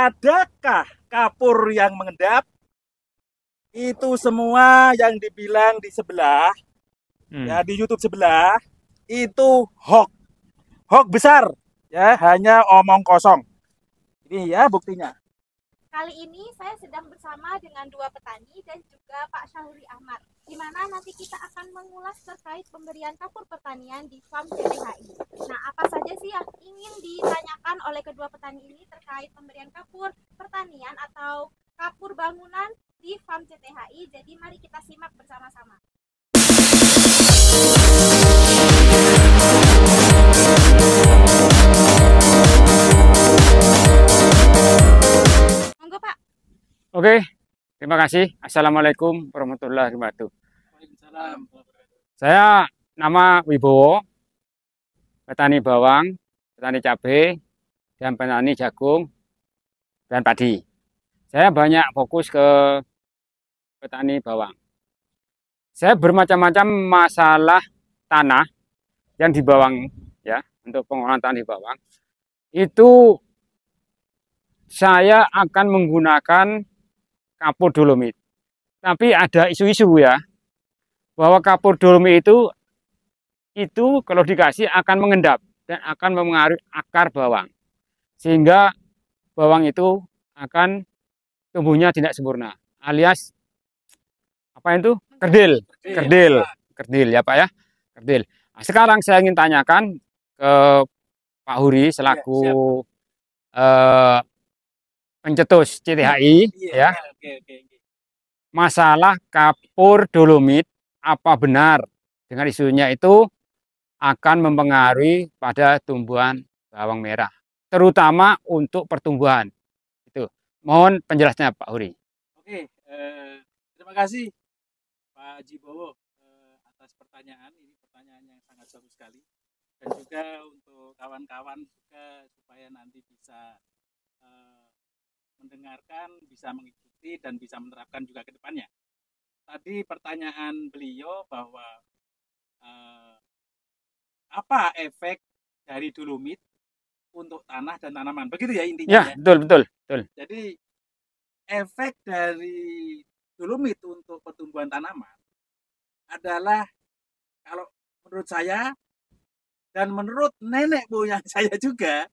adakah kapur yang mengendap? Itu semua yang dibilang di sebelah, ya di YouTube sebelah, itu hoax. Hoax besar, ya, hanya omong kosong. Ini ya buktinya. Kali ini saya sedang bersama dengan dua petani dan juga Pak Syahuri Ahmad, di mana nanti kita akan mengulas terkait pemberian kapur pertanian di farm CTHI. Nah, apa saja sih yang ingin ditanyakan oleh kedua petani ini terkait pemberian kapur pertanian atau kapur bangunan di farm CTHI? Jadi mari kita simak bersama-sama. Monggo Pak. Oke, terima kasih. Assalamualaikum warahmatullahi wabarakatuh. Saya nama Wibowo, petani bawang, petani cabai, dan petani jagung dan padi. Saya banyak fokus ke petani bawang. Saya bermacam-macam masalah tanah yang di bawang, ya, untuk pengolahan tanah di bawang. Itu saya akan menggunakan kapur dolomit. Tapi ada isu-isu ya, bahwa kapur dolomit itu kalau dikasih akan mengendap dan akan mempengaruhi akar bawang. Sehingga bawang itu akan tumbuhnya tidak sempurna, alias apa itu? Kerdil ya Pak ya, kerdil. Nah, sekarang saya ingin tanyakan ke Pak Huri selaku pencetus CTHI ya. Masalah kapur dolomit, apa benar dengan isunya itu akan mempengaruhi pada tumbuhan bawang merah, terutama untuk pertumbuhan. Itu. Mohon penjelasannya Pak Huri. Oke, terima kasih Pak Jibowo atas pertanyaan. Ini pertanyaan yang sangat bagus sekali. Dan juga untuk kawan-kawan juga supaya nanti bisa mendengarkan, bisa mengikuti dan bisa menerapkan juga ke depannya. Tadi pertanyaan beliau bahwa apa efek dari dolomit untuk tanah dan tanaman, begitu ya intinya? Ya, betul. Jadi efek dari dolomit untuk pertumbuhan tanaman adalah, kalau menurut saya dan menurut nenek moyang saya juga,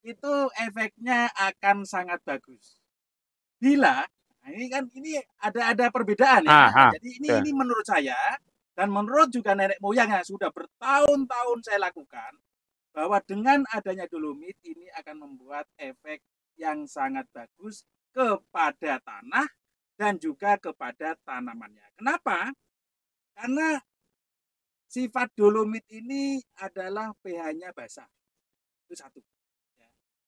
itu efeknya akan sangat bagus. Bila, nah ini ada perbedaan ya. Jadi ini menurut saya dan menurut juga nenek moyang yang sudah bertahun-tahun saya lakukan, bahwa dengan adanya dolomit ini akan membuat efek yang sangat bagus kepada tanah dan juga kepada tanamannya. Kenapa? Karena sifat dolomit ini adalah pH-nya basah. Itu satu.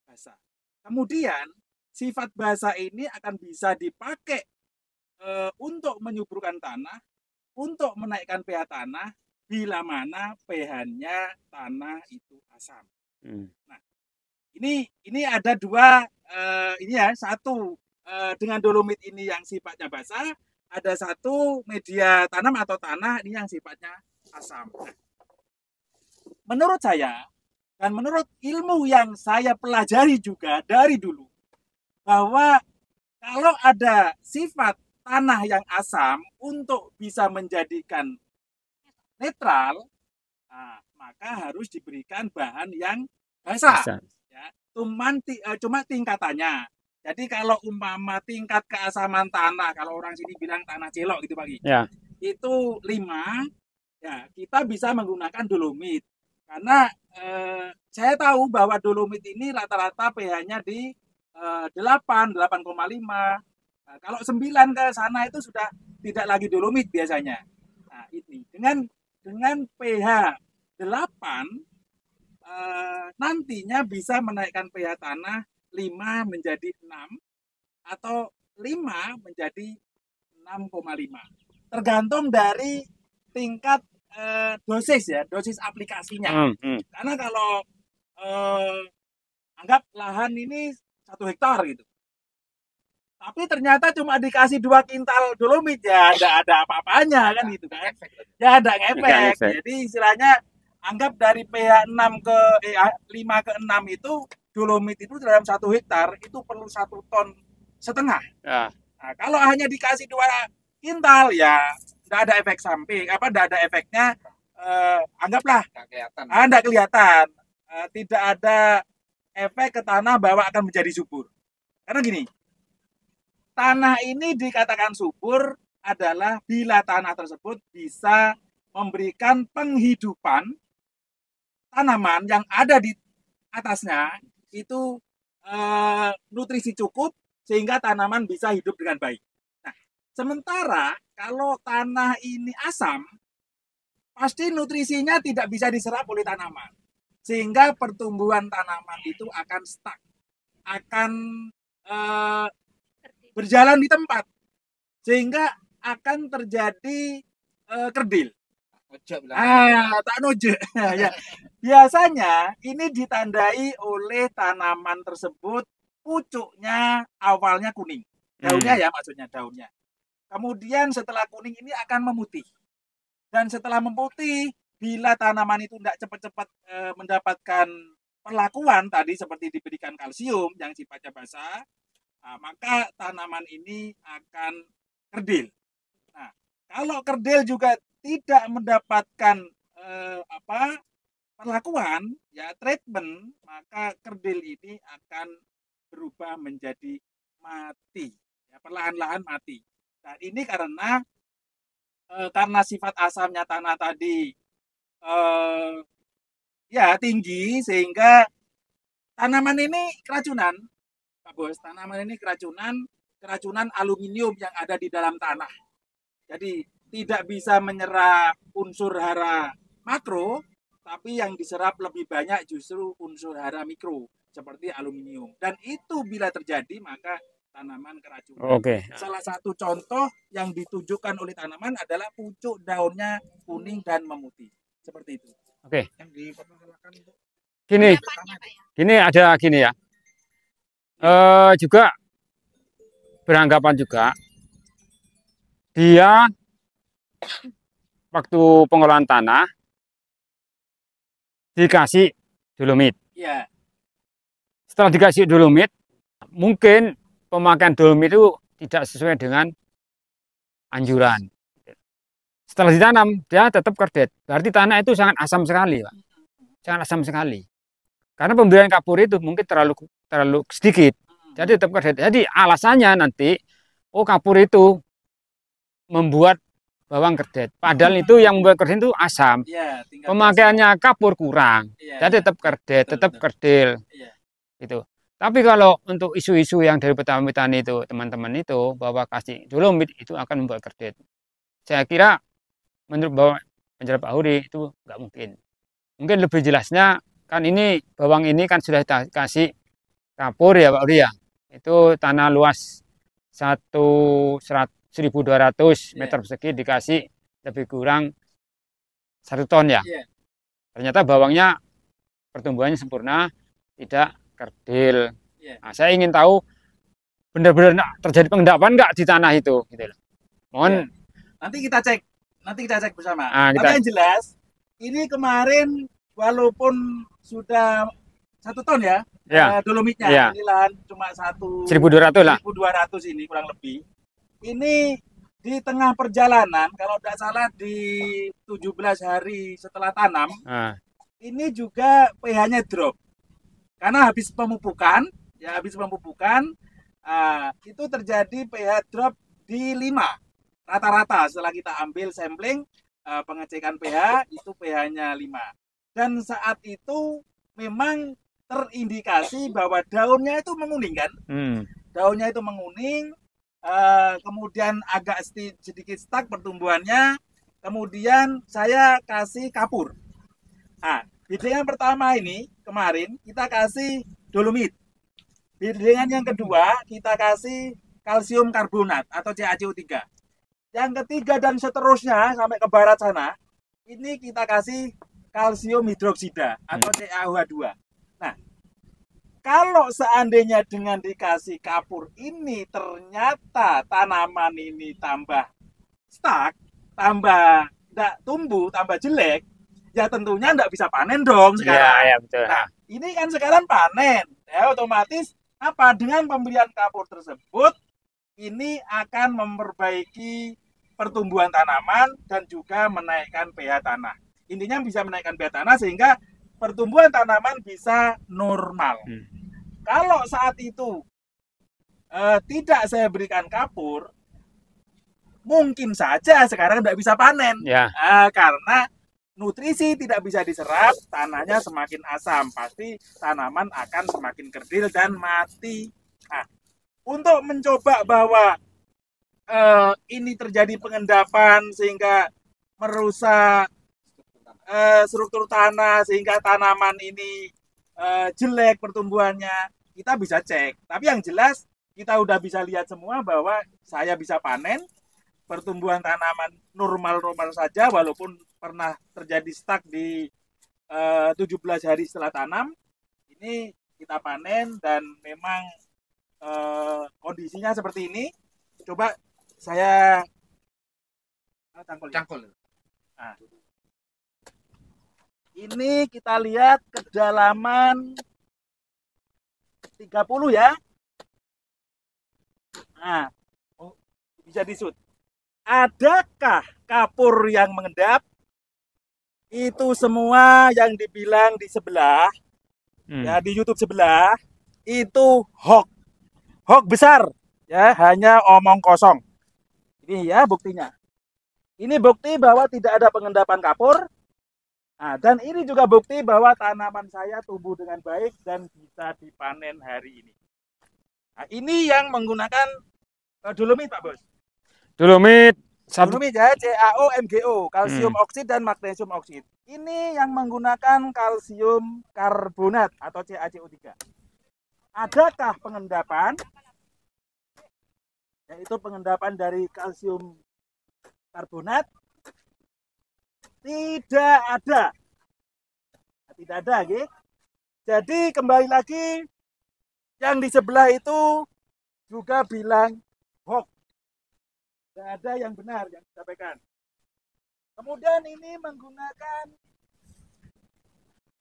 Basah. Kemudian sifat basah ini akan bisa dipakai untuk menyuburkan tanah, untuk menaikkan pH tanah bila mana pH-nya tanah itu asam. Nah, ini ada dua, ini ya, satu dengan dolomit ini yang sifatnya basah, ada satu media tanam atau tanah ini yang sifatnya asam. Nah, menurut saya dan menurut ilmu yang saya pelajari juga dari dulu, bahwa kalau ada sifat tanah yang asam untuk bisa menjadikan netral, nah, maka harus diberikan bahan yang basah. Ya, cuma tingkatannya. Jadi kalau umpama tingkat keasaman tanah, kalau orang sini bilang tanah celok gitu Pak, ya, itu 5, ya kita bisa menggunakan dolomit. Karena saya tahu bahwa dolomit ini rata-rata pH-nya di 8,5. Nah, kalau 9 ke sana itu sudah tidak lagi dolomit biasanya. Nah, ini dengan pH 8 nantinya bisa menaikkan pH tanah 5 menjadi 6 atau 5 menjadi 6,5. Tergantung dari tingkat dosis ya, dosis aplikasinya. Karena kalau anggap lahan ini 1 hektar gitu, tapi ternyata cuma dikasih 2 kintal dolomit, ya tidak ada apa-apanya kan gitu kan, ya ada ngefek. Jadi istilahnya anggap dari pH 5 ke 6 itu dolomit itu dalam 1 hektar itu perlu 1,5 ton. Ya. Nah, kalau hanya dikasih 2 kintal ya nggak ada efek samping, nggak ada efeknya, anggaplah nggak kelihatan, tidak ada efek ke tanah bahwa akan menjadi subur. Karena gini, tanah ini dikatakan subur adalah bila tanah tersebut bisa memberikan penghidupan tanaman yang ada di atasnya itu nutrisi cukup sehingga tanaman bisa hidup dengan baik. Nah, sementara kalau tanah ini asam, pasti nutrisinya tidak bisa diserap oleh tanaman. Sehingga pertumbuhan tanaman itu akan stuck, akan berjalan di tempat. Sehingga akan terjadi kerdil. Tak noje. Ya. Biasanya ini ditandai oleh tanaman tersebut pucuknya awalnya kuning. Daunnya ya maksudnya daunnya. Kemudian setelah kuning ini akan memutih. Dan setelah memutih, bila tanaman itu tidak cepat-cepat mendapatkan perlakuan tadi seperti diberikan kalsium yang sifatnya basah, maka tanaman ini akan kerdil. Nah, kalau kerdil juga tidak mendapatkan perlakuan ya treatment, maka kerdil ini akan berubah menjadi mati, ya, perlahan-lahan mati. Nah, ini karena sifat asamnya tanah tadi ya tinggi sehingga tanaman ini keracunan, Pak Bos. Tanaman ini keracunan aluminium yang ada di dalam tanah. Jadi tidak bisa menyerap unsur hara makro, tapi yang diserap lebih banyak justru unsur hara mikro seperti aluminium. Dan itu bila terjadi maka tanaman keracunan. Oke. Salah satu contoh yang ditunjukkan oleh tanaman adalah pucuk daunnya kuning dan memutih. Seperti itu. Oke. Yang dipermasalahkan untuk Gini ada gini ya. Juga beranggapan juga dia waktu pengolahan tanah dikasih dolomit. ya. Setelah dikasih dolomit, mungkin pemakaian dolomit itu tidak sesuai dengan anjuran. Setelah ditanam, dia tetap kerdet. Berarti tanah itu sangat asam sekali, Pak. Sangat asam sekali. Karena pemberian kapur itu mungkin terlalu sedikit. Jadi tetap kerdet. Jadi alasannya nanti, kapur itu membuat bawang kerdet. Padahal itu yang membuat kerdet itu asam. Ya, pemakaiannya kapur kurang. Ya, jadi tetap kerdet, tetap kerdil. Ya. Gitu. Tapi kalau untuk isu-isu yang dari petani itu, teman-teman itu, bahwa kasih dolomit itu akan membuat kerdet. Saya kira menurut penjelasan Pak Huri itu nggak mungkin. Mungkin lebih jelasnya kan ini bawang ini kan sudah kasih kapur ya Pak Huri ya. Itu tanah luas 1.200 meter persegi dikasih lebih kurang 1 ton ya. Ternyata bawangnya pertumbuhannya sempurna, tidak kerdil. Nah, saya ingin tahu benar-benar terjadi pengendapan nggak di tanah itu, gitu loh. Mohon. Nanti kita cek bersama. Tapi yang jelas ini kemarin walaupun sudah 1 ton ya, dolomitnya, ini lahan cuma 1.200 lah. 1.200 ini kurang lebih. Ini di tengah perjalanan, kalau tidak salah di 17 hari setelah tanam, ini juga pH-nya drop. Karena habis pemupukan, itu terjadi pH drop di 5. Rata-rata setelah kita ambil sampling, pengecekan pH, itu pH-nya 5. Dan saat itu memang terindikasi bahwa daunnya itu menguning kan? Daunnya itu menguning, kemudian agak sedikit stuck pertumbuhannya, kemudian saya kasih kapur. Nah, biddingan pertama ini kemarin kita kasih dolomit. Biddingan yang kedua kita kasih kalsium karbonat atau CaCO3. Yang ketiga dan seterusnya sampai ke barat sana, ini kita kasih kalsium hidroksida atau CaOH2. Nah, kalau seandainya dengan dikasih kapur ini ternyata tanaman ini tambah stuck, tambah tidak tumbuh, tambah jelek, ya tentunya tidak bisa panen dong sekarang. Ya, betul. Nah, ini kan sekarang panen. Ya, otomatis apa, dengan pemberian kapur tersebut ini akan memperbaiki pertumbuhan tanaman dan juga menaikkan pH tanah. Intinya bisa menaikkan pH tanah sehingga pertumbuhan tanaman bisa normal. Kalau saat itu tidak saya berikan kapur, mungkin saja sekarang tidak bisa panen. Ya. Karena nutrisi tidak bisa diserap, tanahnya semakin asam, pasti tanaman akan semakin kerdil dan mati. Nah, untuk mencoba bahwa ini terjadi pengendapan sehingga merusak struktur tanah sehingga tanaman ini jelek pertumbuhannya, kita bisa cek. Tapi yang jelas kita udah bisa lihat semua bahwa saya bisa panen, pertumbuhan tanaman normal-normal saja walaupun pernah terjadi stuck di 17 hari setelah tanam. Ini kita panen dan memang kondisinya seperti ini. Coba saya cangkul. Nah, ini kita lihat kedalaman 30 ya. Nah, bisa disut. Adakah kapur yang mengendap? Itu semua yang dibilang di sebelah, ya di YouTube sebelah, itu hoax. Hoax besar, ya, hanya omong kosong. Ini ya buktinya. Ini bukti bahwa tidak ada pengendapan kapur. Nah, dan ini juga bukti bahwa tanaman saya tumbuh dengan baik dan bisa dipanen hari ini. Nah, ini yang menggunakan dolomit, Pak Bos. Dolomit Dolomit ya, CaO, MgO, kalsium oksid dan magnesium oksid. Ini yang menggunakan kalsium karbonat atau CaCO3. Adakah pengendapan? Yaitu pengendapan dari kalsium karbonat? Tidak ada. Tidak ada, gitu. Jadi kembali lagi, yang di sebelah itu juga bilang hoax. Tidak ada yang benar yang disampaikan. Kemudian ini menggunakan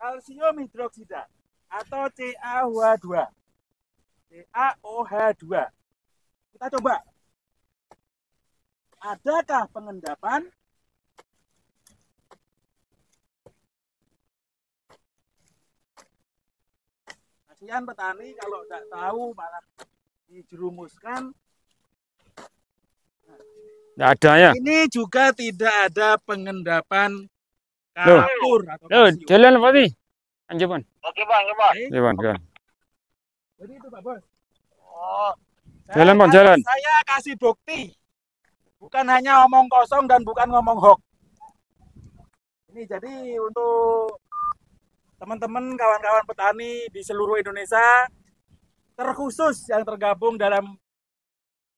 kalsium hidroksida atau CaOH2. CaOH2. Kita coba. Adakah pengendapan? Kasihan petani kalau tidak tahu malah dijerumuskan. Tidak ada ya. Ini juga tidak ada pengendapan kapur atau kalsium. Jalan apa nih? Anjir, Oke bang, ya bang. Jalan. Jadi itu Pak Bos. Oh, Jalan, Bang, jalan. Saya kasih bukti. Bukan hanya omong kosong dan bukan ngomong hoax. Ini jadi untuk teman-teman kawan-kawan petani di seluruh Indonesia, terkhusus yang tergabung dalam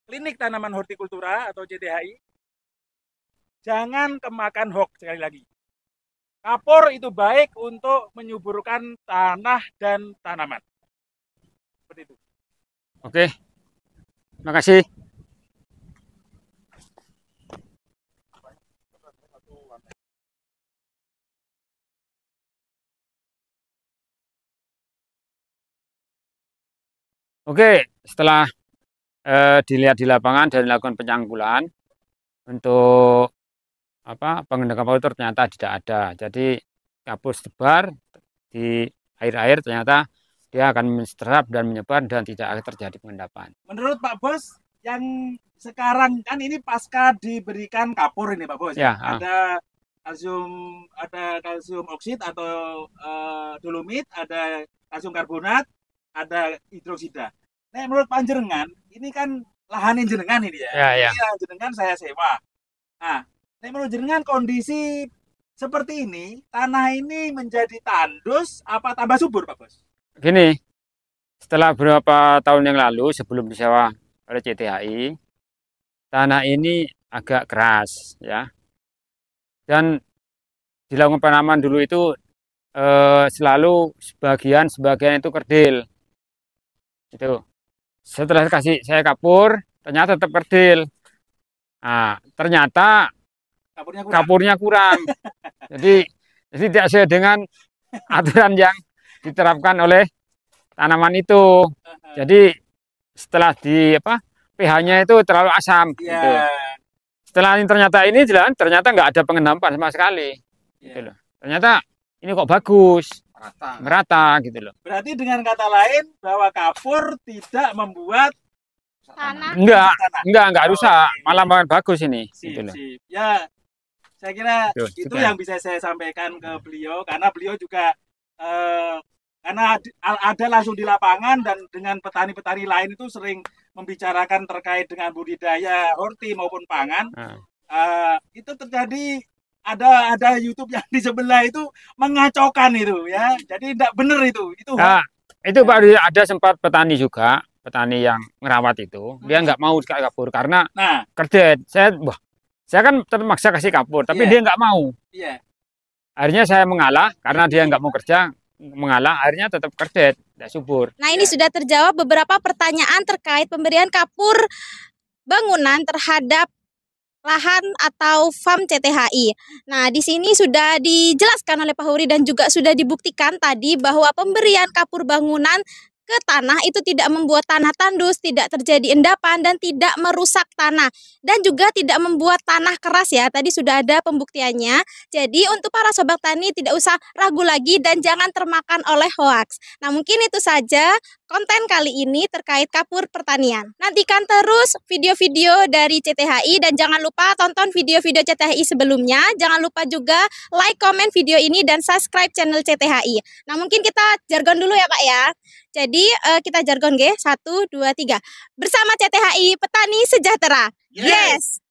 Klinik Tanaman Hortikultura atau CTHI, jangan kemakan hoax sekali lagi. Kapur itu baik untuk menyuburkan tanah dan tanaman. Seperti itu. Oke. Terima kasih. Oke, setelah dilihat di lapangan dan dilakukan penyangkulan untuk pengendalian kapur ternyata tidak ada. Jadi kapur sebar di air-air ternyata dia akan menserap dan menyebar dan tidak akan terjadi pengendapan. Menurut Pak Bos, yang sekarang kan ini pasca diberikan kapur ini Pak Bos. Ya, ada kalsium oksid atau dolomit, ada kalsium karbonat, ada hidroksida. Nah, menurut panjenengan, ini kan lahan jenengan ini ya. Ya. Ini lahan jenengan saya sewa. Nah, menurut jenengan kondisi seperti ini, tanah ini menjadi tandus apa tambah subur, Pak Bos? Gini, setelah beberapa tahun yang lalu sebelum disewa oleh CTHI, tanah ini agak keras ya. Dan dilakukan penanaman dulu itu selalu sebagian itu kerdil. Itu. Setelah saya kapur, ternyata tetap kerdil. Nah, ternyata kapurnya kurang. Jadi tidak sesuai dengan aturan yang diterapkan oleh tanaman itu. Jadi setelah di pH-nya itu terlalu asam. Iya. Gitu. Setelah ini ternyata nggak ada pengendapan sama sekali. Gitu loh. Ternyata ini kok bagus, merata gitu loh. Berarti dengan kata lain bahwa kapur tidak membuat Tanah. Enggak rusak, malah bagus ini. Gitu loh. Sip. Ya, saya kira Tuh, itu juga. yang bisa saya sampaikan ke beliau, karena beliau juga karena ada langsung di lapangan dan dengan petani-petani lain itu sering membicarakan terkait dengan budidaya horti maupun pangan. Itu terjadi ada YouTube yang di sebelah itu mengacaukan itu ya, jadi tidak benar itu. Nah, itu Pak, ada sempat petani juga, petani yang merawat itu, dia nggak mau kapur karena kerdet. Saya kan terpaksa kasih kapur, tapi dia nggak mau. Akhirnya saya mengalah karena dia nggak mau kerja, mengalah, akhirnya tetap kerdet, tidak subur. Nah, ini sudah terjawab beberapa pertanyaan terkait pemberian kapur bangunan terhadap lahan atau farm CTHI. Nah, di sini sudah dijelaskan oleh Pak Huri dan juga sudah dibuktikan tadi bahwa pemberian kapur bangunan ke tanah itu tidak membuat tanah tandus, tidak terjadi endapan dan tidak merusak tanah dan juga tidak membuat tanah keras ya. Tadi sudah ada pembuktiannya. Jadi untuk para sobat tani tidak usah ragu lagi dan jangan termakan oleh hoaks. Nah, mungkin itu saja konten kali ini terkait kapur pertanian. Nantikan terus video-video dari CTHI dan jangan lupa tonton video-video CTHI sebelumnya. Jangan lupa juga like, komen video ini dan subscribe channel CTHI. Nah, mungkin kita jargon dulu ya Pak ya. Jadi kita jargon G, 1, 2, 3. Bersama CTHI Petani Sejahtera. Yes!